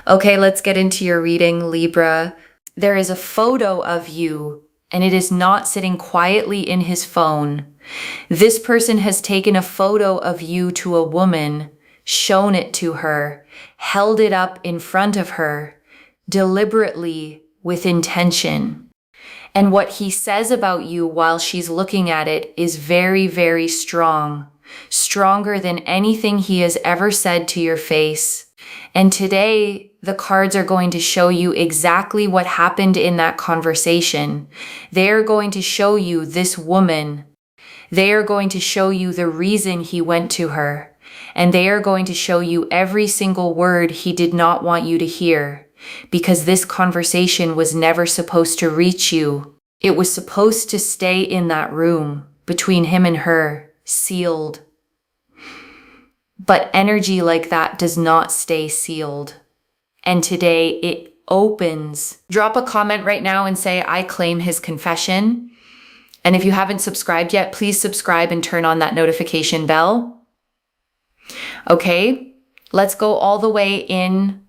Okay, let's get into your reading, Libra. There is a photo of you, and it is not sitting quietly in his phone. This person has taken a photo of you to a woman, shown it to her, held it up in front of her, deliberately, with intention. And what he says about you while she's looking at it is very, very strong. Stronger than anything he has ever said to your face. And today, the cards are going to show you exactly what happened in that conversation. They are going to show you this woman. They are going to show you the reason he went to her. And they are going to show you every single word he did not want you to hear. Because this conversation was never supposed to reach you. It was supposed to stay in that room between him and her, sealed. But energy like that does not stay sealed. And today it opens. Drop a comment right now and say, I claim his confession. And if you haven't subscribed yet, please subscribe and turn on that notification bell. Okay, let's go all the way in.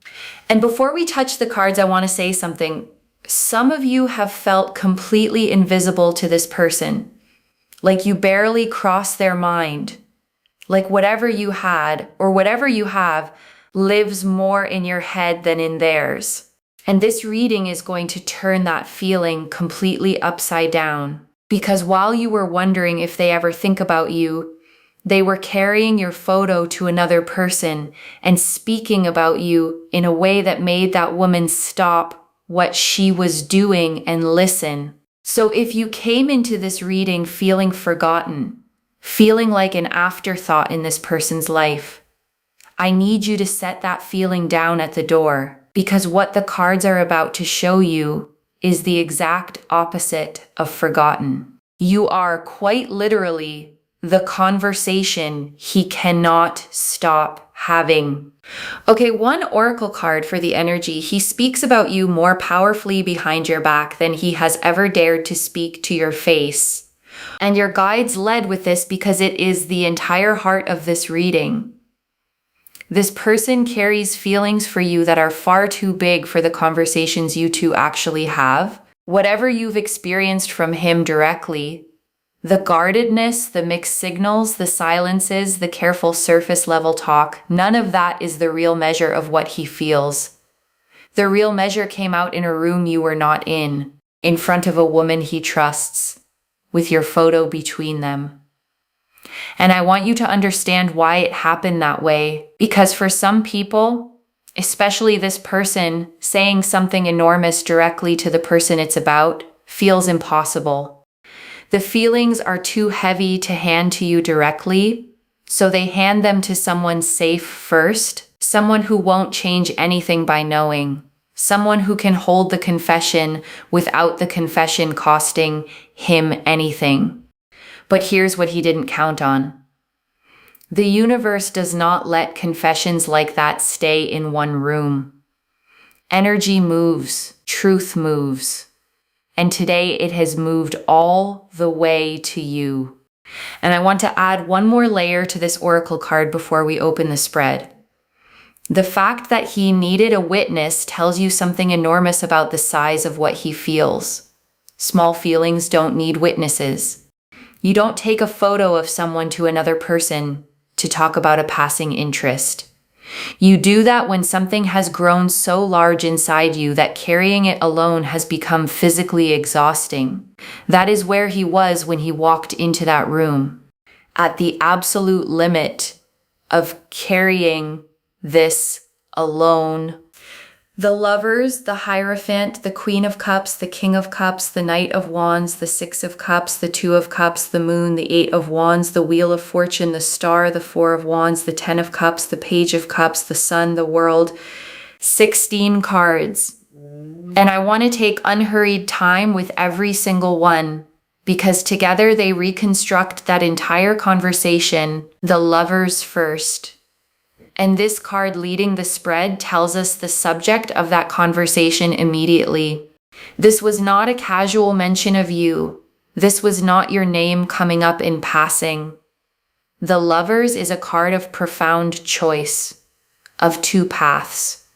And before we touch the cards, I want to say something. Some of you have felt completely invisible to this person. Like you barely crossed their mind. Like whatever you had or whatever you have lives more in your head than in theirs. And this reading is going to turn that feeling completely upside down. Because while you were wondering if they ever think about you, they were carrying your photo to another person and speaking about you in a way that made that woman stop what she was doing and listen. So if you came into this reading feeling forgotten, feeling like an afterthought in this person's life, I need you to set that feeling down at the door, because what the cards are about to show you is the exact opposite of forgotten. You are quite literally the conversation he cannot stop having. Okay, one oracle card for the energy. He speaks about you more powerfully behind your back than he has ever dared to speak to your face. And your guides led with this because it is the entire heart of this reading. This person carries feelings for you that are far too big for the conversations you two actually have. Whatever you've experienced from him directly, the guardedness, the mixed signals, the silences, the careful surface level talk, none of that is the real measure of what he feels. The real measure came out in a room you were not in front of a woman he trusts, with your photo between them. And I want you to understand why it happened that way. Because for some people, especially this person, saying something enormous directly to the person it's about feels impossible. The feelings are too heavy to hand to you directly, so they hand them to someone safe first, someone who won't change anything by knowing, someone who can hold the confession without the confession costing him anything. But here's what he didn't count on. The universe does not let confessions like that stay in one room. Energy moves, truth moves. And today it has moved all the way to you. And I want to add one more layer to this oracle card before we open the spread. The fact that he needed a witness tells you something enormous about the size of what he feels. Small feelings don't need witnesses. You don't take a photo of someone to another person to talk about a passing interest. You do that when something has grown so large inside you that carrying it alone has become physically exhausting. That is where he was when he walked into that room, at the absolute limit of carrying this alone. The Lovers, the Hierophant, the Queen of Cups, the King of Cups, the Knight of Wands, the Six of Cups, the Two of Cups, the Moon, the Eight of Wands, the Wheel of Fortune, the Star, the Four of Wands, the Ten of Cups, the Page of Cups, the Sun, the World. 16 cards. And I want to take unhurried time with every single one, because together they reconstruct that entire conversation, the Lovers first. And this card leading the spread tells us the subject of that conversation immediately. This was not a casual mention of you. This was not your name coming up in passing. The Lovers is a card of profound choice, of two paths,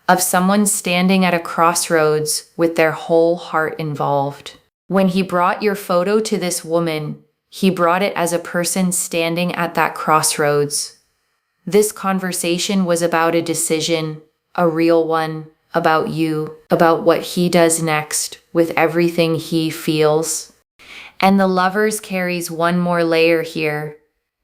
of someone standing at a crossroads with their whole heart involved. When he brought your photo to this woman, he brought it as a person standing at that crossroads. This conversation was about a decision, a real one, about you, about what he does next with everything he feels. And the Lovers carries one more layer here.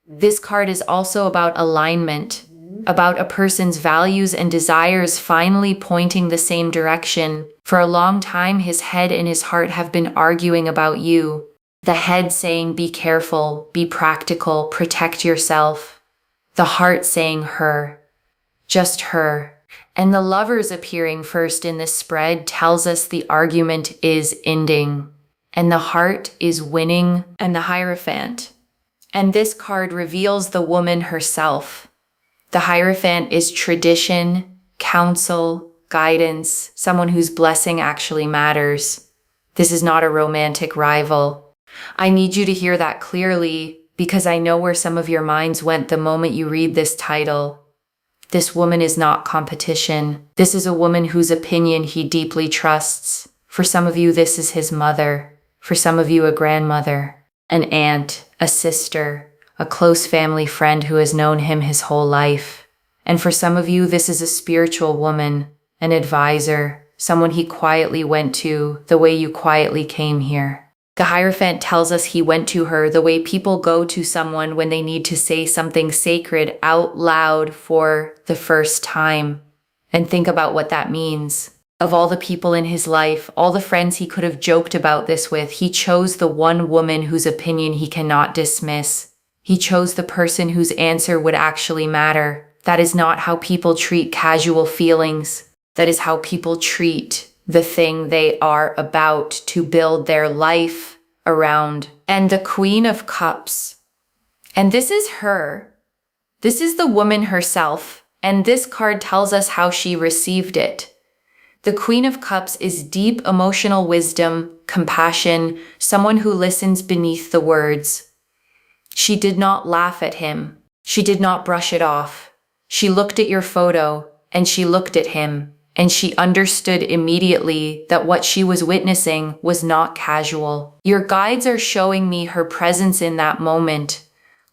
This card is also about alignment, about a person's values and desires finally pointing the same direction. For a long time, his head and his heart have been arguing about you. The head saying, be careful, be practical, protect yourself. The heart saying her, just her. And the Lovers appearing first in this spread tells us the argument is ending, and the heart is winning, and the Hierophant. And this card reveals the woman herself. The Hierophant is tradition, counsel, guidance, someone whose blessing actually matters. This is not a romantic rival. I need you to hear that clearly because I know where some of your minds went the moment you read this title. This woman is not competition. This is a woman whose opinion he deeply trusts. For some of you, this is his mother. For some of you, a grandmother, an aunt, a sister, a close family friend who has known him his whole life. And for some of you, this is a spiritual woman, an advisor, someone he quietly went to the way you quietly came here. The Hierophant tells us he went to her the way people go to someone when they need to say something sacred out loud for the first time. And think about what that means. Of all the people in his life, all the friends he could have joked about this with, he chose the one woman whose opinion he cannot dismiss. He chose the person whose answer would actually matter. That is not how people treat casual feelings. That is how people treat the thing they are about to build their life around. And the Queen of Cups. And this is her. This is the woman herself. And this card tells us how she received it. The Queen of Cups is deep emotional wisdom, compassion, someone who listens beneath the words. She did not laugh at him. She did not brush it off. She looked at your photo, and she looked at him, and she understood immediately that what she was witnessing was not casual. Your guides are showing me her presence in that moment.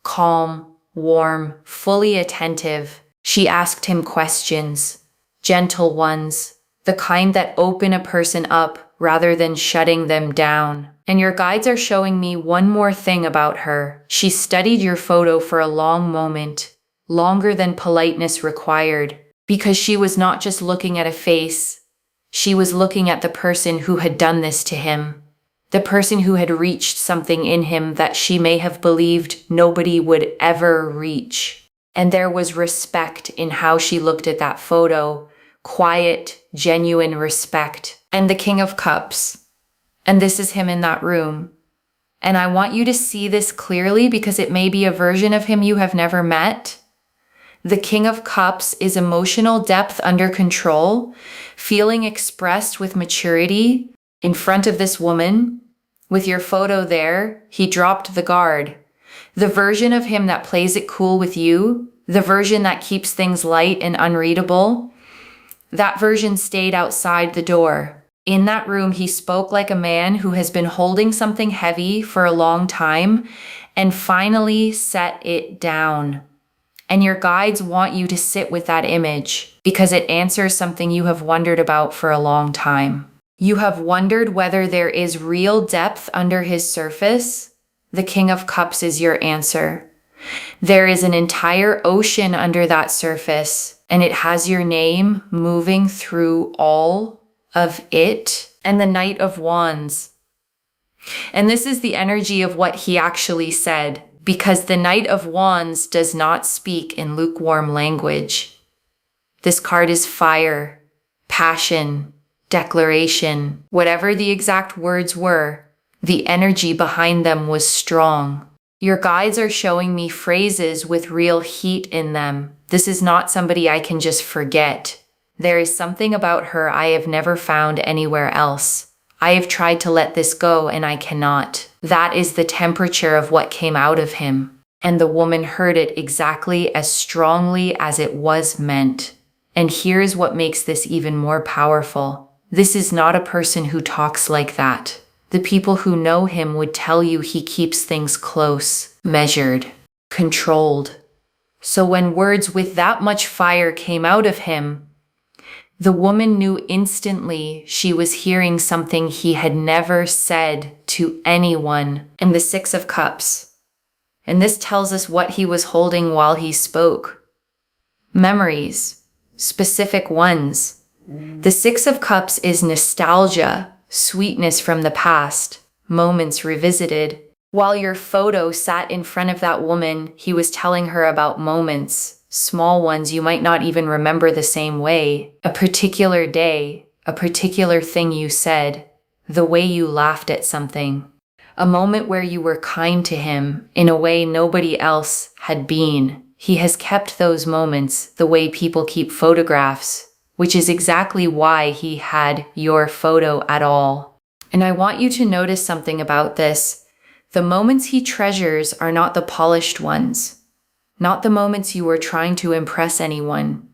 Calm, warm, fully attentive. She asked him questions, gentle ones, the kind that open a person up rather than shutting them down. And your guides are showing me one more thing about her. She studied your photo for a long moment, longer than politeness required, because she was not just looking at a face. She was looking at the person who had done this to him, the person who had reached something in him that she may have believed nobody would ever reach. And there was respect in how she looked at that photo, quiet, genuine respect. And the King of Cups. And this is him in that room. And I want you to see this clearly because it may be a version of him you have never met. The King of Cups is emotional depth under control, feeling expressed with maturity in front of this woman. With your photo there, he dropped the guard. The version of him that plays it cool with you, the version that keeps things light and unreadable, that version stayed outside the door. In that room, he spoke like a man who has been holding something heavy for a long time and finally set it down. And your guides want you to sit with that image because it answers something you have wondered about for a long time. You have wondered whether there is real depth under his surface. The King of Cups is your answer. There is an entire ocean under that surface, and it has your name moving through all of it. And the Knight of Wands. And this is the energy of what he actually said, because the Knight of Wands does not speak in lukewarm language. This card is fire, passion, declaration. Whatever the exact words were, the energy behind them was strong. Your guides are showing me phrases with real heat in them. This is not somebody I can just forget. There is something about her I have never found anywhere else. I have tried to let this go and I cannot. That is the temperature of what came out of him. And the woman heard it exactly as strongly as it was meant. And here's what makes this even more powerful. This is not a person who talks like that. The people who know him would tell you he keeps things close, measured, controlled. So when words with that much fire came out of him, the woman knew instantly she was hearing something he had never said to anyone. And the Six of Cups. And this tells us what he was holding while he spoke. Memories, specific ones. The Six of Cups is nostalgia, sweetness from the past, moments revisited. While your photo sat in front of that woman, he was telling her about moments, small ones you might not even remember the same way. A particular day, a particular thing you said, the way you laughed at something. A moment where you were kind to him in a way nobody else had been. He has kept those moments the way people keep photographs, which is exactly why he had your photo at all. And I want you to notice something about this. The moments he treasures are not the polished ones, not the moments you were trying to impress anyone.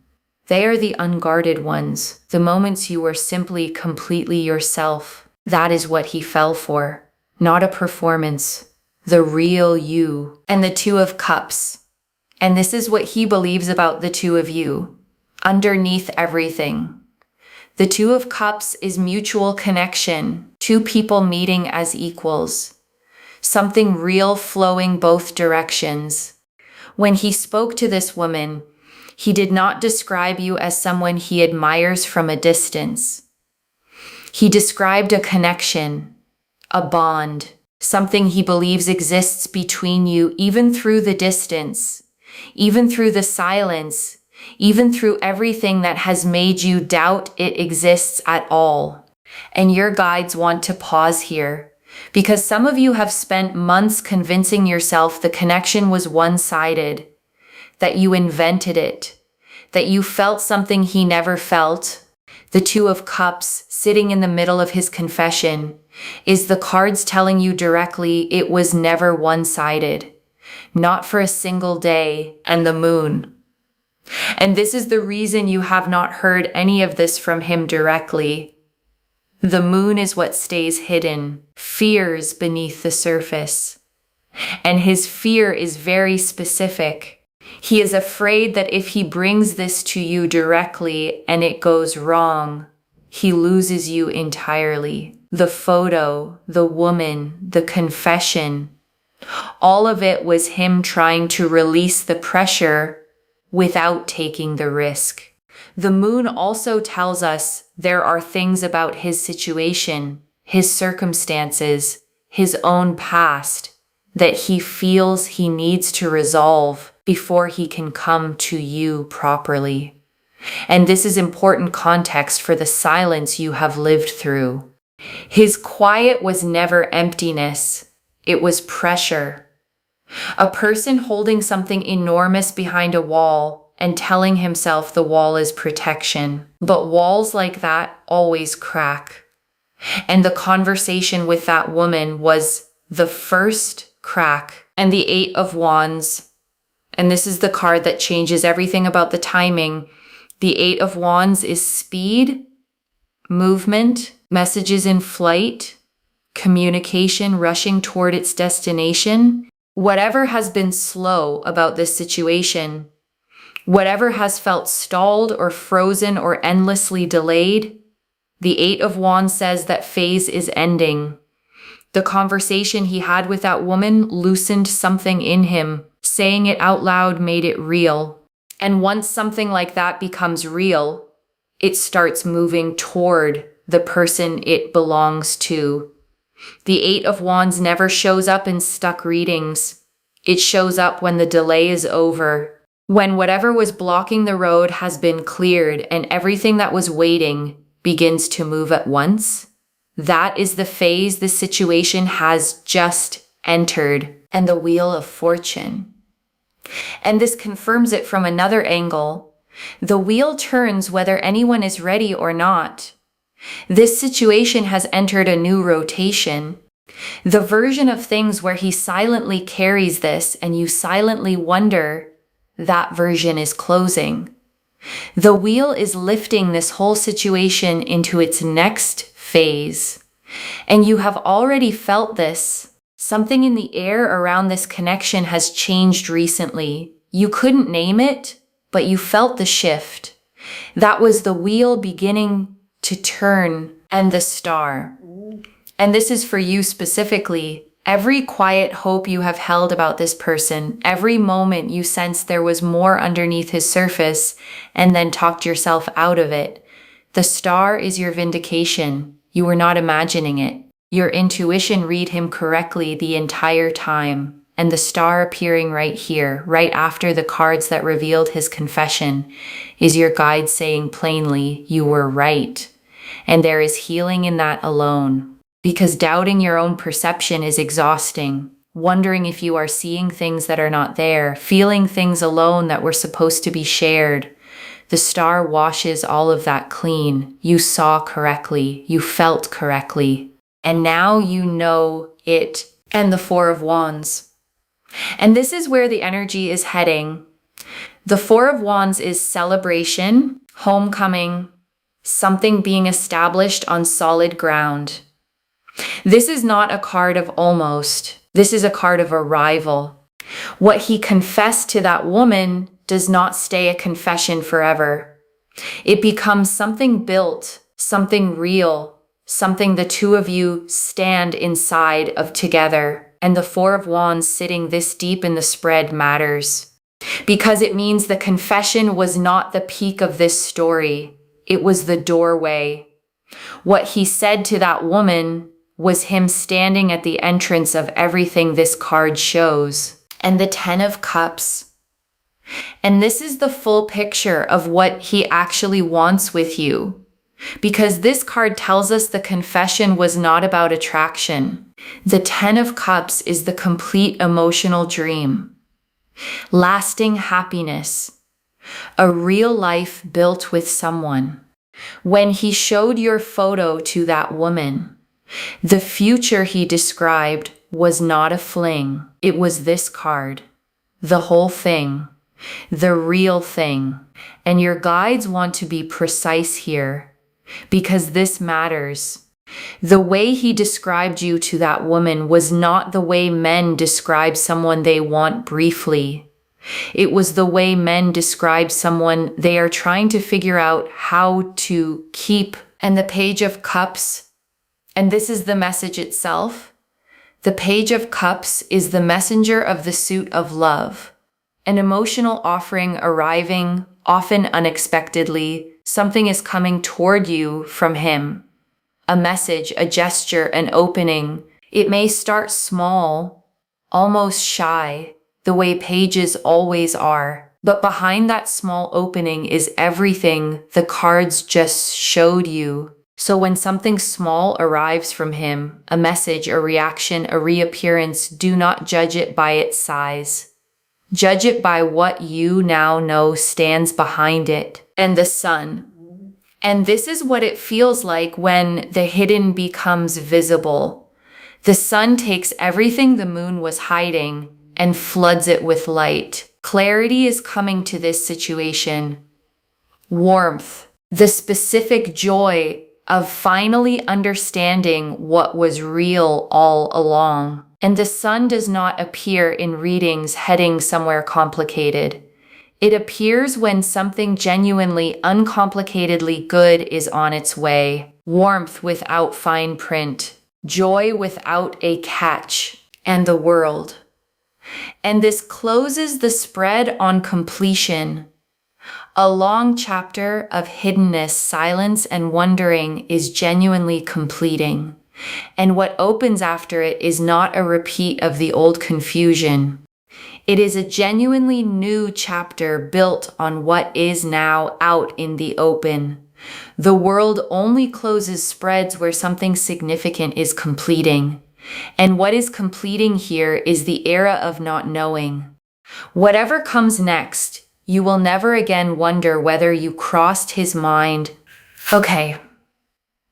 They are the unguarded ones, the moments you were simply completely yourself. That is what he fell for, not a performance, the real you. And the Two of Cups. And this is what he believes about the two of you, underneath everything. The Two of Cups is mutual connection, two people meeting as equals. Something real flowing both directions. When he spoke to this woman, he did not describe you as someone he admires from a distance. He described a connection, a bond, something he believes exists between you even through the distance, even through the silence, even through everything that has made you doubt it exists at all. And your guides want to pause here, because some of you have spent months convincing yourself the connection was one-sided, that you invented it, that you felt something he never felt. The Two of Cups, sitting in the middle of his confession, is the cards telling you directly it was never one-sided, not for a single day, and the moon. And this is the reason you have not heard any of this from him directly. The moon is what stays hidden, fears beneath the surface. And his fear is very specific. He is afraid that if he brings this to you directly and it goes wrong, he loses you entirely. The photo, the woman, the confession, all of it was him trying to release the pressure without taking the risk. The moon also tells us there are things about his situation, his circumstances, his own past, that he feels he needs to resolve before he can come to you properly. And this is important context for the silence you have lived through. His quiet was never emptiness, it was pressure. A person holding something enormous behind a wall and telling himself the wall is protection. But walls like that always crack. And the conversation with that woman was the first crack. And the Eight of Wands, and this is the card that changes everything about the timing. The Eight of Wands is speed, movement, messages in flight, communication rushing toward its destination. Whatever has been slow about this situation, whatever has felt stalled or frozen or endlessly delayed, the Eight of Wands says that phase is ending. The conversation he had with that woman loosened something in him. Saying it out loud made it real. And once something like that becomes real, it starts moving toward the person it belongs to. The Eight of Wands never shows up in stuck readings. It shows up when the delay is over. When whatever was blocking the road has been cleared and everything that was waiting begins to move at once. That is the phase the situation has just entered. And the Wheel of Fortune. And this confirms it from another angle. The wheel turns whether anyone is ready or not. This situation has entered a new rotation. The version of things where he silently carries this and you silently wonder, that version is closing. The wheel is lifting this whole situation into its next phase. And you have already felt this. Something in the air around this connection has changed recently. You couldn't name it, but you felt the shift. That was the wheel beginning to turn and the star. And this is for you specifically. Every quiet hope you have held about this person, every moment you sensed there was more underneath his surface and then talked yourself out of it. The star is your vindication. You were not imagining it. Your intuition read him correctly the entire time. And the star appearing right here, right after the cards that revealed his confession, is your guide saying plainly, you were right. And there is healing in that alone. Because doubting your own perception is exhausting. Wondering if you are seeing things that are not there, feeling things alone that were supposed to be shared. The star washes all of that clean. You saw correctly. You felt correctly. And now you know it. And the Four of Wands. And this is where the energy is heading. The Four of Wands is celebration, homecoming, something being established on solid ground. This is not a card of almost. This is a card of arrival. What he confessed to that woman does not stay a confession forever. It becomes something built, something real, something the two of you stand inside of together. And the Four of Wands sitting this deep in the spread matters. Because it means the confession was not the peak of this story. It was the doorway. What he said to that woman was him standing at the entrance of everything this card shows. And the Ten of Cups. And this is the full picture of what he actually wants with you. Because this card tells us the confession was not about attraction. The Ten of Cups is the complete emotional dream. Lasting happiness. A real life built with someone. When he showed your photo to that woman, the future he described was not a fling. It was this card. The whole thing. The real thing. And your guides want to be precise here. Because this matters. The way he described you to that woman was not the way men describe someone they want briefly. It was the way men describe someone they are trying to figure out how to keep. And the Page of Cups, and this is the message itself. The Page of Cups is the messenger of the suit of love. An emotional offering arriving, often unexpectedly. Something is coming toward you from him. A message, a gesture, an opening. It may start small, almost shy, the way pages always are. But behind that small opening is everything the cards just showed you. So when something small arrives from him, a message, a reaction, a reappearance, do not judge it by its size. Judge it by what you now know stands behind it. And the sun. And this is what it feels like when the hidden becomes visible. The sun takes everything the moon was hiding and floods it with light. Clarity is coming to this situation. Warmth. The specific joy of finally understanding what was real all along. And the sun does not appear in readings heading somewhere complicated. It appears when something genuinely, uncomplicatedly good is on its way. Warmth without fine print. Joy without a catch. And the world. And this closes the spread on completion. A long chapter of hiddenness, silence, and wondering is genuinely completing. And what opens after it is not a repeat of the old confusion. It is a genuinely new chapter built on what is now out in the open. The world only closes spreads where something significant is completing. And what is completing here is the era of not knowing. Whatever comes next, you will never again wonder whether you crossed his mind. Okay.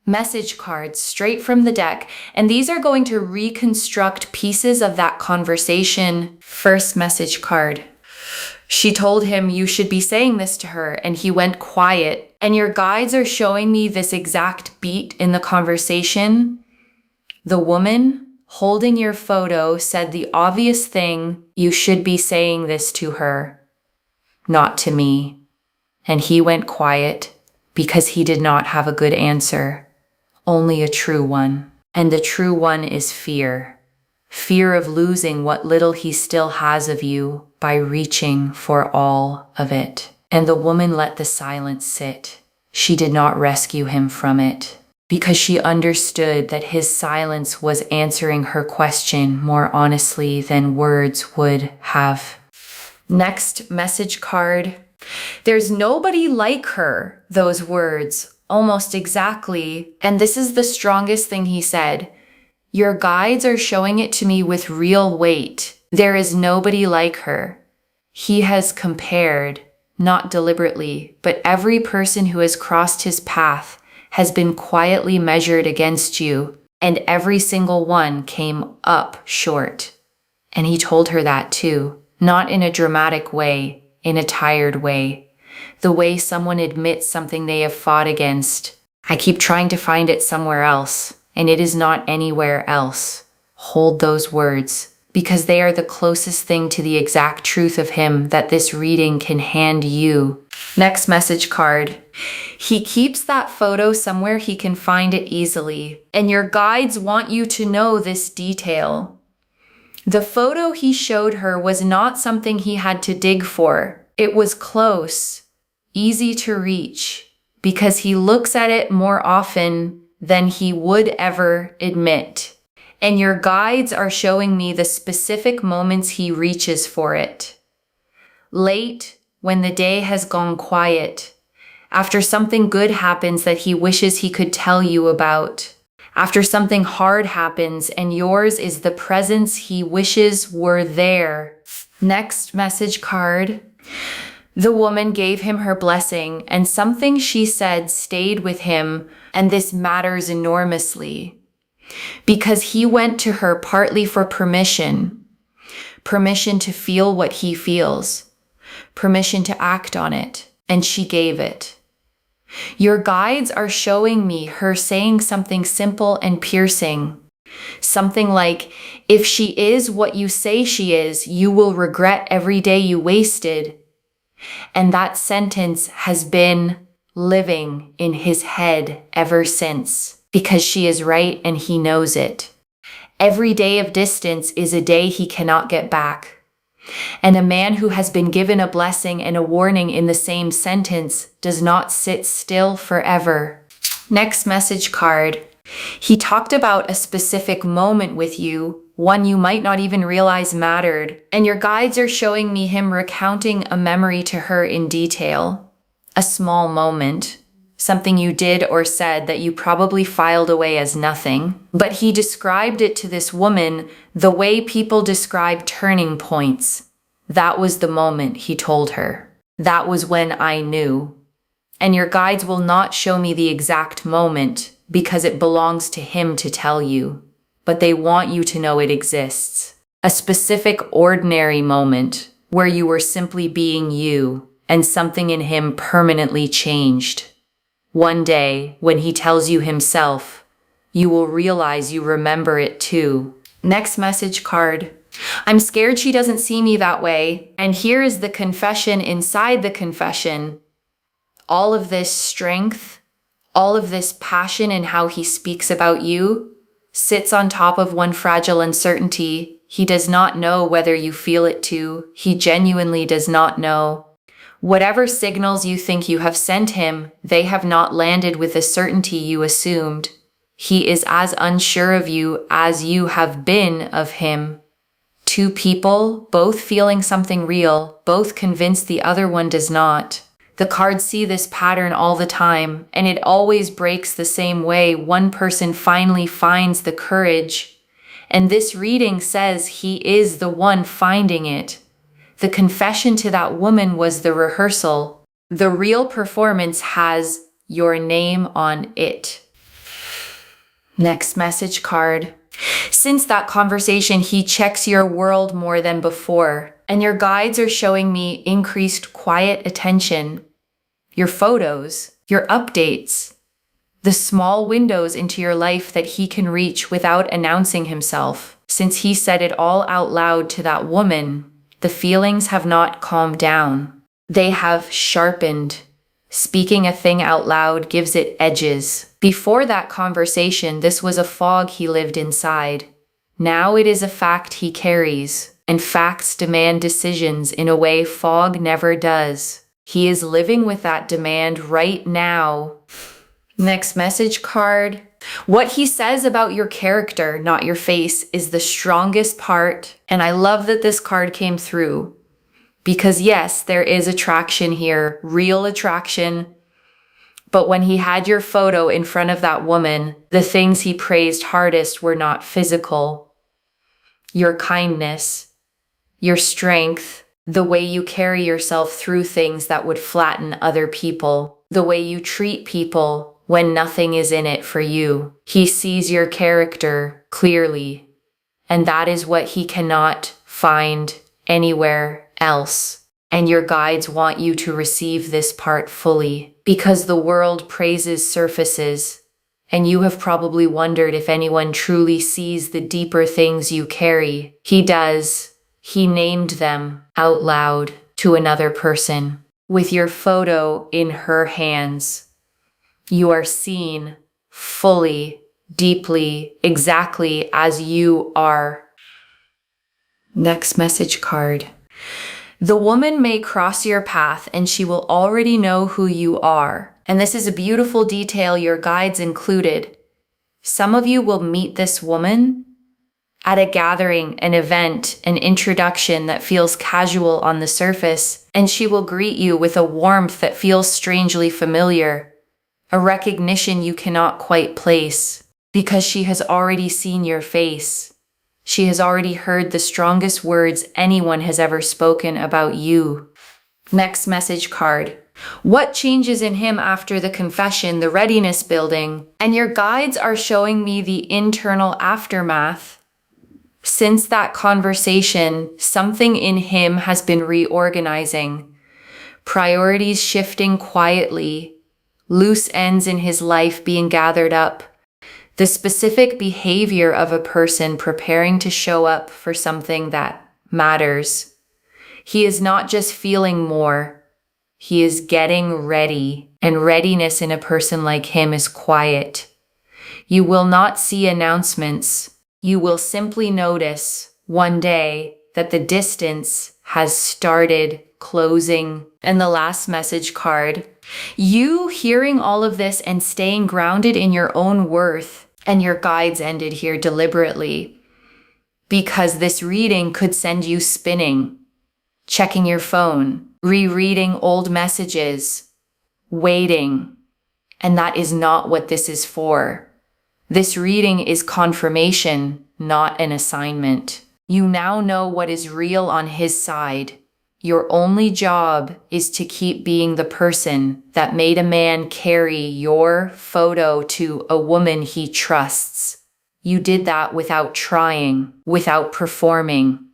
Message cards straight from the deck, and these are going to reconstruct pieces of that conversation. First message card. She told him, you should be saying this to her, and he went quiet. And your guides are showing me this exact beat in the conversation. The woman holding your photo said the obvious thing, you should be saying this to her, not to me. And he went quiet because he did not have a good answer, only a true one. And the true one is fear. Fear of losing what little he still has of you by reaching for all of it. And the woman let the silence sit. She did not rescue him from it because she understood that his silence was answering her question more honestly than words would have. Next message card. There's nobody like her, those words, almost exactly. And this is the strongest thing he said. Your guides are showing it to me with real weight. There is nobody like her. He has compared, not deliberately, but every person who has crossed his path has been quietly measured against you, and every single one came up short. And he told her that too, not in a dramatic way, in a tired way, the way someone admits something they have fought against. I keep trying to find it somewhere else, and it is not anywhere else. Hold those words, because they are the closest thing to the exact truth of him that this reading can hand you. Next message card. He keeps that photo somewhere he can find it easily, and your guides want you to know this detail. The photo he showed her was not something he had to dig for. It was close, easy to reach, because he looks at it more often than he would ever admit. And your guides are showing me the specific moments he reaches for it. Late, when the day has gone quiet. After something good happens that he wishes he could tell you about. After something hard happens and yours is the presence he wishes were there. Next message card. The woman gave him her blessing, and something she said stayed with him, and this matters enormously. Because he went to her partly for permission to feel what he feels, permission to act on it, and she gave it. Your guides are showing me her saying something simple and piercing. Something like, if she is what you say she is, you will regret every day you wasted. And that sentence has been living in his head ever since, because she is right and he knows it. Every day of distance is a day he cannot get back. And a man who has been given a blessing and a warning in the same sentence does not sit still forever. Next message card. He talked about a specific moment with you, one you might not even realize mattered, and your guides are showing me him recounting a memory to her in detail. A small moment, something you did or said that you probably filed away as nothing, but he described it to this woman the way people describe turning points. That was the moment, he told her. That was when I knew. And your guides will not show me the exact moment because it belongs to him to tell you, but they want you to know it exists. A specific ordinary moment where you were simply being you and something in him permanently changed. One day, when he tells you himself, you will realize you remember it too. Next message card. I'm scared she doesn't see me that way, and here is the confession inside the confession. All of this strength, all of this passion in how he speaks about you, sits on top of one fragile uncertainty. He does not know whether you feel it too. He genuinely does not know. Whatever signals you think you have sent him, they have not landed with the certainty you assumed. He is as unsure of you as you have been of him. Two people, both feeling something real, both convinced the other one does not. The cards see this pattern all the time, and it always breaks the same way. One person finally finds the courage, and this reading says he is the one finding it. The confession to that woman was the rehearsal. The real performance has your name on it. Next message card. Since that conversation, he checks your world more than before. And your guides are showing me increased quiet attention, your photos, your updates, the small windows into your life that he can reach without announcing himself. Since he said it all out loud to that woman, the feelings have not calmed down. They have sharpened. Speaking a thing out loud gives it edges. Before that conversation, this was a fog he lived inside. Now it is a fact he carries, and facts demand decisions in a way fog never does. He is living with that demand right now. Next message card. What he says about your character, not your face, is the strongest part. And I love that this card came through. Because yes, there is attraction here, real attraction. But when he had your photo in front of that woman, the things he praised hardest were not physical. Your kindness, your strength, the way you carry yourself through things that would flatten other people, the way you treat people when nothing is in it for you. He sees your character clearly, and that is what he cannot find anywhere else. And your guides want you to receive this part fully, because the world praises surfaces, and you have probably wondered if anyone truly sees the deeper things you carry. He does. He named them out loud to another person. With your photo in her hands, you are seen fully, deeply, exactly as you are. Next message card. The woman may cross your path and she will already know who you are. And this is a beautiful detail your guides included. Some of you will meet this woman at a gathering, an event, an introduction that feels casual on the surface, and she will greet you with a warmth that feels strangely familiar, a recognition you cannot quite place, because she has already seen your face. She has already heard the strongest words anyone has ever spoken about you. Next message card. What changes in him after the confession, the readiness building? And your guides are showing me the internal aftermath. Since that conversation, something in him has been reorganizing. Priorities shifting quietly. Loose ends in his life being gathered up. The specific behavior of a person preparing to show up for something that matters. He is not just feeling more, he is getting ready, and readiness in a person like him is quiet. You will not see announcements. You will simply notice one day that the distance has started closing. And the last message card. You hearing all of this and staying grounded in your own worth, and your guides ended here deliberately, because this reading could send you spinning, checking your phone, rereading old messages, waiting, and that is not what this is for. This reading is confirmation, not an assignment. You now know what is real on his side. Your only job is to keep being the person that made a man carry your photo to a woman he trusts. You did that without trying, without performing,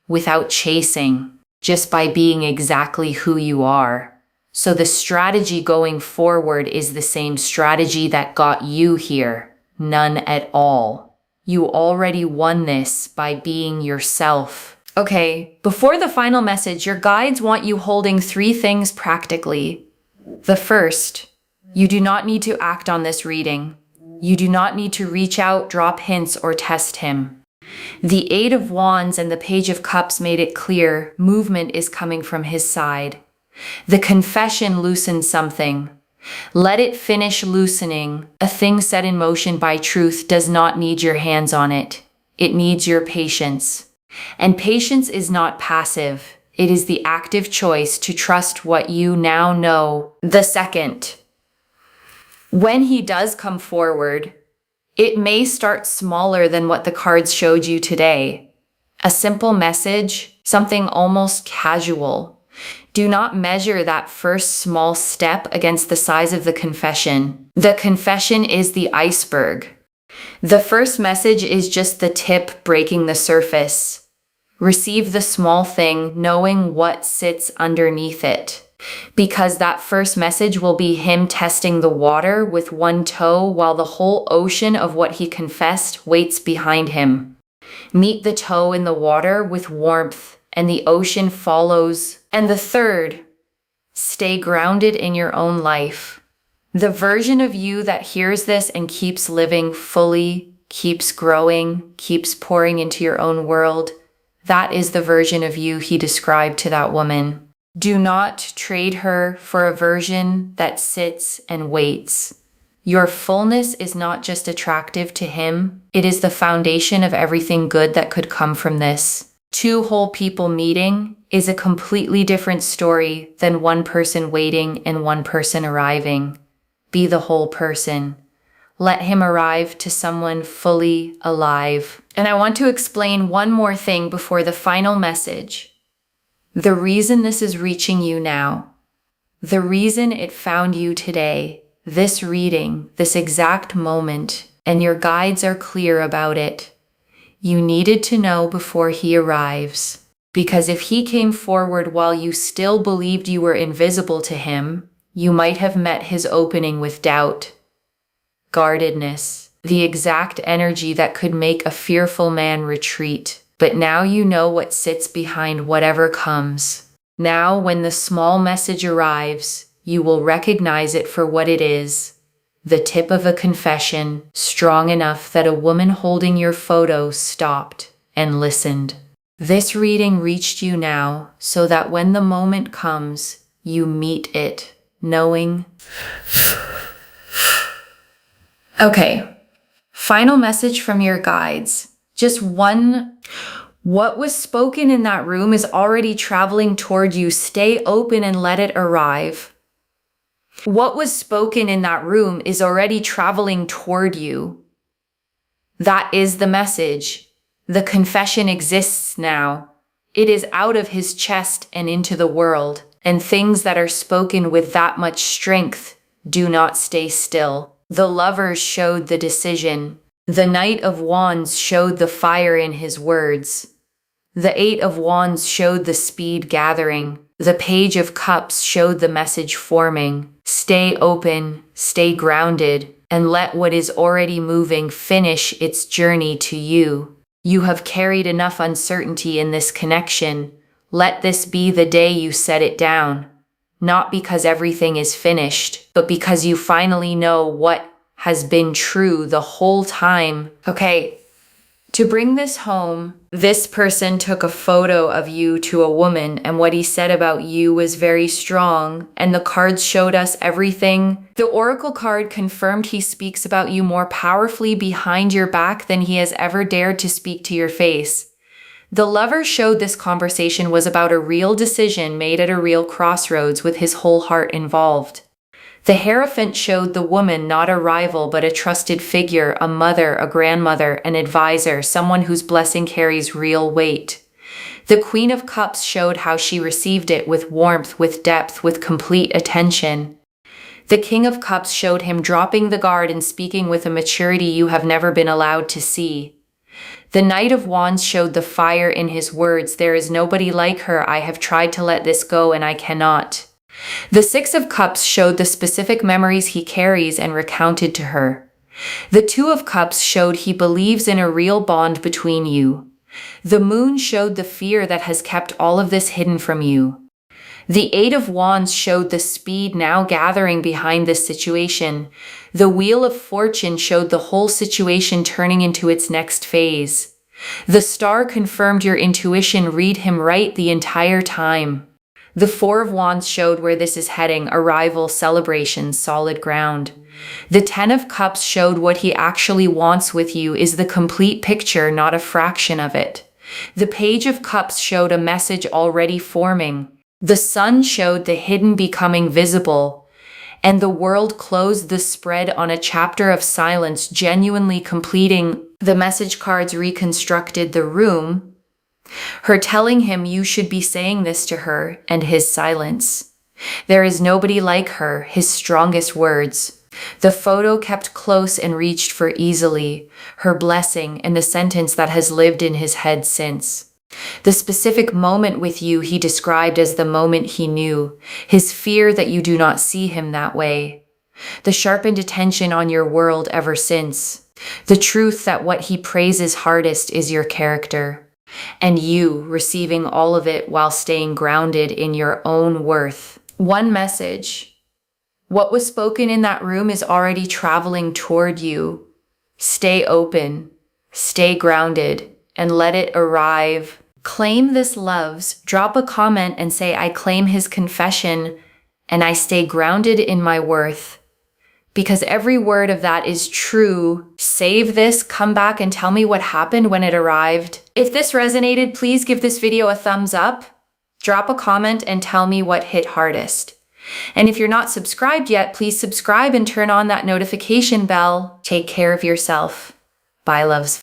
without chasing, just by being exactly who you are. So the strategy going forward is the same strategy that got you here. None at all. You already won this by being yourself. Okay, before the final message, your guides want you holding 3 things practically. The first, you do not need to act on this reading. You do not need to reach out, drop hints, or test him. The 8 of Wands and the Page of Cups made it clear movement is coming from his side. The confession loosened something. Let it finish loosening. A thing set in motion by truth does not need your hands on it. It needs your patience. And patience is not passive. It is the active choice to trust what you now know. The second, when he does come forward, it may start smaller than what the cards showed you today. A simple message, something almost casual. Do not measure that first small step against the size of the confession. The confession is the iceberg. The first message is just the tip breaking the surface. Receive the small thing, knowing what sits underneath it. Because that first message will be him testing the water with one toe while the whole ocean of what he confessed waits behind him. Meet the toe in the water with warmth, and the ocean follows. And the third, stay grounded in your own life. The version of you that hears this and keeps living fully, keeps growing, keeps pouring into your own world, that is the version of you he described to that woman. Do not trade her for a version that sits and waits. Your fullness is not just attractive to him, it is the foundation of everything good that could come from this. Two whole people meeting is a completely different story than one person waiting and one person arriving. Be the whole person. Let him arrive to someone fully alive. And I want to explain one more thing before the final message. The reason this is reaching you now, the reason it found you today, this reading, this exact moment, and your guides are clear about it. You needed to know before he arrives. Because if he came forward while you still believed you were invisible to him, you might have met his opening with doubt, guardedness, the exact energy that could make a fearful man retreat. But now you know what sits behind whatever comes. Now, when the small message arrives, you will recognize it for what it is. The tip of a confession, strong enough that a woman holding your photo stopped and listened. This reading reached you now, so that when the moment comes, you meet it, knowing. Okay, final message from your guides. Just one. What was spoken in that room is already traveling toward you. Stay open and let it arrive. What was spoken in that room is already traveling toward you. That is the message. The confession exists now. It is out of his chest and into the world. And things that are spoken with that much strength do not stay still. The lovers showed the decision. The Knight of Wands showed the fire in his words. The Eight of Wands showed the speed gathering. The Page of Cups showed the message forming. Stay open, stay grounded, and let what is already moving finish its journey to you. You have carried enough uncertainty in this connection. Let this be the day you set it down. Not because everything is finished, but because you finally know what has been true the whole time. Okay, to bring this home, this person took a photo of you to a woman, and what he said about you was very strong, and the cards showed us everything. The Oracle card confirmed he speaks about you more powerfully behind your back than he has ever dared to speak to your face. The lover showed this conversation was about a real decision made at a real crossroads with his whole heart involved. The Hierophant showed the woman not a rival but a trusted figure, a mother, a grandmother, an advisor, someone whose blessing carries real weight. The Queen of Cups showed how she received it with warmth, with depth, with complete attention. The King of Cups showed him dropping the guard and speaking with a maturity you have never been allowed to see. The Knight of Wands showed the fire in his words. There is nobody like her. I have tried to let this go and I cannot. The Six of Cups showed the specific memories he carries and recounted to her. The Two of Cups showed he believes in a real bond between you. The Moon showed the fear that has kept all of this hidden from you. The Eight of Wands showed the speed now gathering behind this situation. The Wheel of Fortune showed the whole situation turning into its next phase. The Star confirmed your intuition. Read him right the entire time. The Four of Wands showed where this is heading, arrival, celebration, solid ground. The Ten of Cups showed what he actually wants with you is the complete picture, not a fraction of it. The Page of Cups showed a message already forming. The Sun showed the hidden becoming visible. And the World closed the spread on a chapter of silence, genuinely completing. The message cards reconstructed the room. Her telling him you should be saying this to her, and his silence. There is nobody like her, his strongest words. The photo kept close and reached for easily, her blessing, and the sentence that has lived in his head since. The specific moment with you he described as the moment he knew, his fear that you do not see him that way, the sharpened attention on your world ever since, the truth that what he praises hardest is your character, and you receiving all of it while staying grounded in your own worth. One message. What was spoken in that room is already traveling toward you. Stay open, stay grounded, and let it arrive. Claim this loves. Drop a comment and say, I claim his confession and I stay grounded in my worth. Because every word of that is true. Save this, come back and tell me what happened when it arrived. If this resonated, please give this video a thumbs up. Drop a comment and tell me what hit hardest. And if you're not subscribed yet, please subscribe and turn on that notification bell. Take care of yourself. Bye, loves.